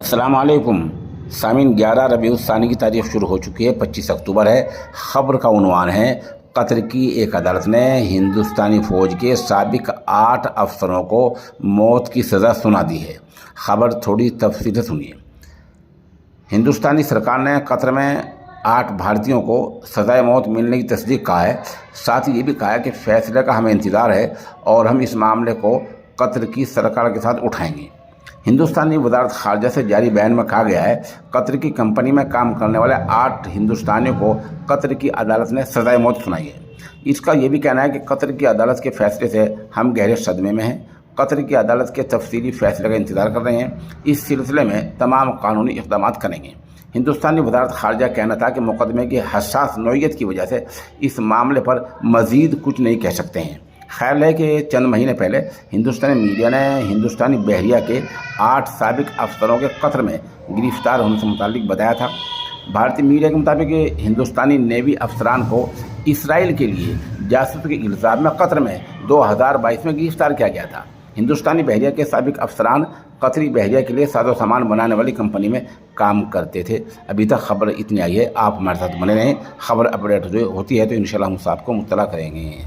السلام علیکم سامعین، 11 ربیع الثانی کی تاریخ شروع ہو چکی ہے، 25 اکتوبر ہے۔ خبر کا عنوان ہے قطر کی ایک عدالت نے ہندوستانی فوج کے سابق 8 افسروں کو موت کی سزا سنا دی ہے۔ خبر تھوڑی تفصیل سے سنیے۔ ہندوستانی سرکار نے قطر میں 8 بھارتیوں کو سزائے موت ملنے کی تصدیق کہا ہے، ساتھ ہی یہ بھی کہا ہے کہ فیصلے کا ہمیں انتظار ہے اور ہم اس معاملے کو قطر کی سرکار کے ساتھ اٹھائیں گے۔ ہندوستانی وزارت خارجہ سے جاری بیان میں کہا گیا ہے، قطر کی کمپنی میں کام کرنے والے 8 ہندوستانیوں کو قطر کی عدالت نے سزائے موت سنائی ہے۔ اس کا یہ بھی کہنا ہے کہ قطر کی عدالت کے فیصلے سے ہم گہرے صدمے میں ہیں، قطر کی عدالت کے تفصیلی فیصلے کا انتظار کر رہے ہیں، اس سلسلے میں تمام قانونی اقدامات کریں گے۔ ہندوستانی وزارت خارجہ کہنا تھا کہ مقدمے کی حساس نوعیت کی وجہ سے اس معاملے پر مزید کچھ نہیں کہہ سکتے ہیں۔ خیال ہے کہ چند مہینے پہلے ہندوستانی میڈیا نے ہندوستانی بحریہ کے 8 سابق افسروں کے قطر میں گرفتار ہونے سے متعلق بتایا تھا۔ بھارتی میڈیا کے مطابق ہندوستانی نیوی افسران کو اسرائیل کے لیے جاسوسی کے الزام میں قطر میں 2022 میں گرفتار کیا گیا تھا۔ ہندوستانی بحریہ کے سابق افسران قطری بحریہ کے لیے ساز و سامان بنانے والی کمپنی میں کام کرتے تھے۔ ابھی تک خبر اتنی آئی ہے، آپ ہمارے ساتھ بنے رہیں، خبر اپڈیٹ ہوتی ہے تو انشاءاللہ ہم آپ کو مطلع کریں گے۔